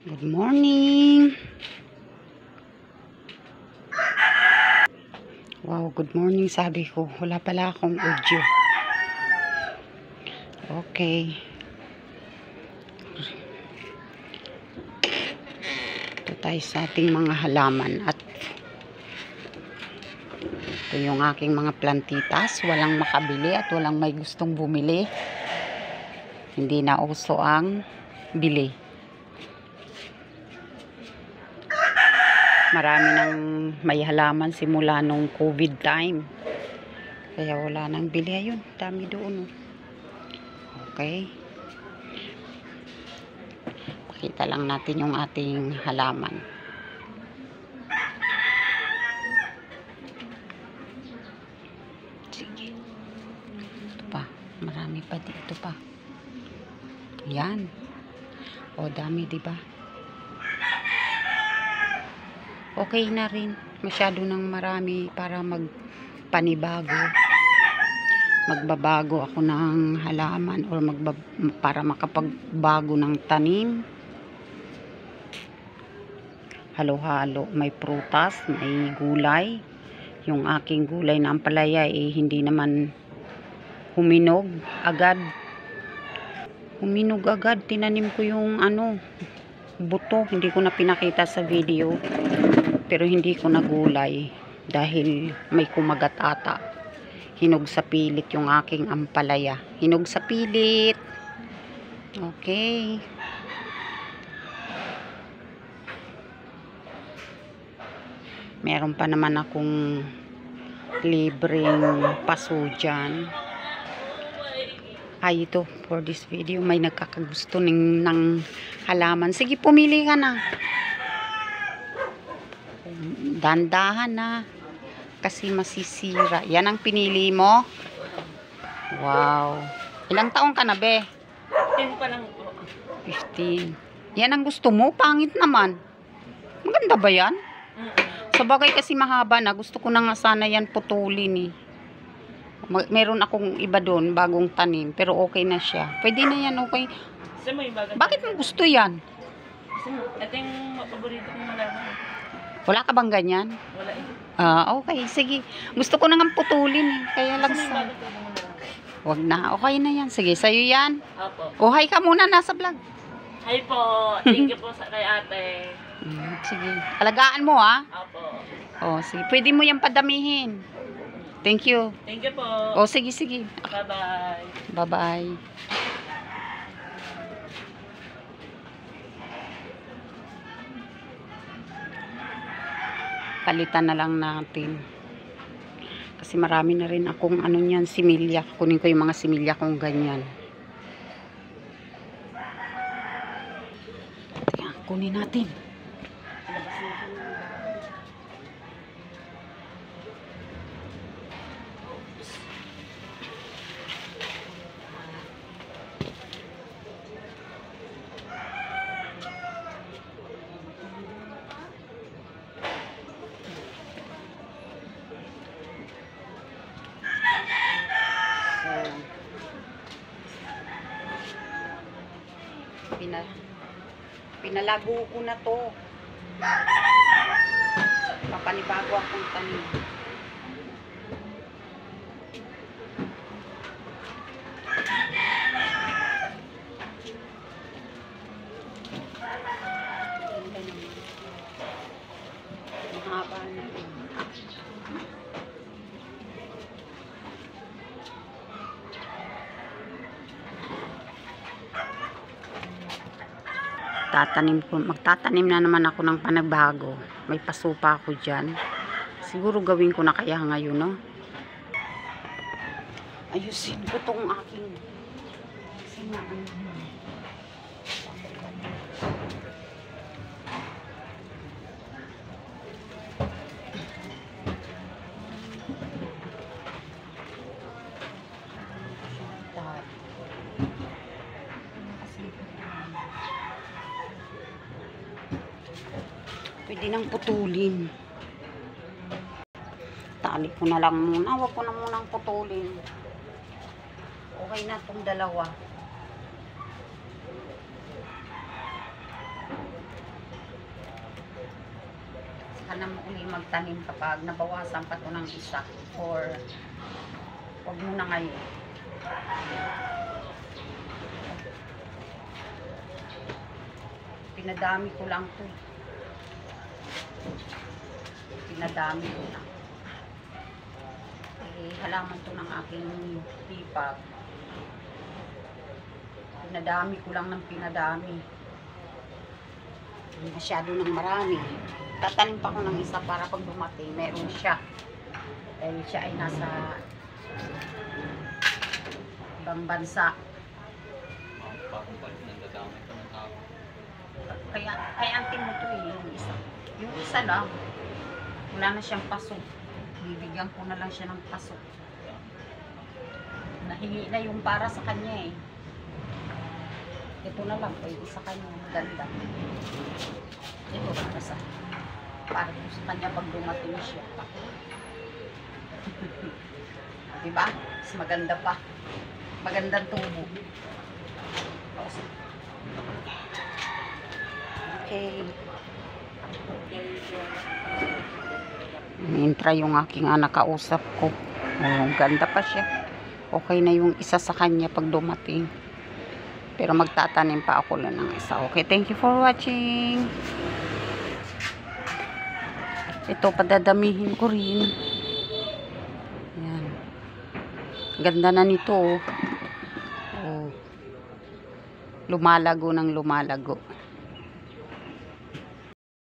Good morning. Wow, good morning sabi ko. Wala pala akong audio. Okay. Ito tayo sa ating mga halaman. At ito yung aking mga plantitas. Walang makabili at walang may gustong bumili. Hindi na uso ang bili. Marami nang may halaman simula nung COVID time. Kaya wala nang bili. Ayun, dami doon. Okay. Pakita lang natin yung ating halaman. Sige. Ito pa. Marami pa dito pa. Yan. O, dami, diba? Okay na rin. Masyado nang marami para magpanibago. Magbabago ako ng halaman or para makapagbago ng tanim. Halo-halo. May prutas, may gulay. Yung aking gulay na ampalaya hindi naman huminog agad. Huminog agad. Tinanim ko yung buto. Hindi ko na pinakita sa video. Pero hindi ko nagulay dahil may kumagat ata. Hinog sa pilit yung aking ampalaya. Hinog sa pilit. Okay. Meron pa naman akong libreng paso dyan. Ay, ito. For this video, may nagkakagusto ng halaman. Sige, pumili ka na. Dandahan na. Kasi masisira. Yan ang pinili mo? Wow. Ilang taong ka na, be? 15 pa lang po. 15. Yan ang gusto mo? Pangit naman. Maganda ba yan? Sa bagay kasi mahaba na. Gusto ko na nga sana yan putulin eh. Meron akong iba doon, bagong tanim. Pero okay na siya. Pwede na yan, okay. Bakit mo gusto yan? Ito yung paborito kong malaman. Wala ka bang ganyan? Wala eh. Okay. Sige. Gusto ko na nga putulin eh. Kaya lang sa... Wag na. Okay na yan. Sige, sa'yo yan. Opo. Hi ka muna nasa vlog. Hi po. Thank you po kay ate. Sige. Alagaan mo ha. Opo. Sige. Pwede mo yan padamihin. Thank you. Thank you po. Sige. Bye-bye. Bye-bye. Palitan na lang natin. Kasi marami na rin akong niyan, similya. Kunin ko yung mga similya kong ganyan. Ayan, kunin natin. Pinalago ko na to. Papanibago akong tanim. Mahaba na rin. Magtatanim na naman ako ng panabago. May pasupa ako dyan. Siguro gawin ko na kaya ngayon, no? Ayusin ko tong aking sinaan. Pwede nang putulin. Tali ko na lang muna. Huwag ko na munang putulin. Okay na itong dalawa. Saka na uli magtanim kapag nabawasan pa to ng isa. Or, wag mo na ngayon. Pinadami ko lang to. Pinadami ko lang. Halaman to ng aking pipag. Pinadami ko lang ng pinadami. Masyado ng marami. Tatanim pa ko ng isa para pag dumating, meron siya. Dahil siya ay nasa ibang bansa. Kaya antin mo to yung isa. Yung isa lang, wala na siyang pasok. Bibigyan ko na lang siya ng pasok. Nahingi na yung para sa kanya eh. Ito na lang, pwede sa kanya. Ganda. Ito para sa kanya pag dumating siya. Diba? Mas maganda pa. Magandang tubo. Okay. Mintra yung aking anak kausap ko. Oh, ganda pa siya. Okay na yung isa sa kanya pag dumating. Pero magtatanim pa ako lang ng isa. Okay, thank you for watching. Ito, padadamihin ko rin. Ayan. Ganda na nito. Oh. Lumalago ng lumalago.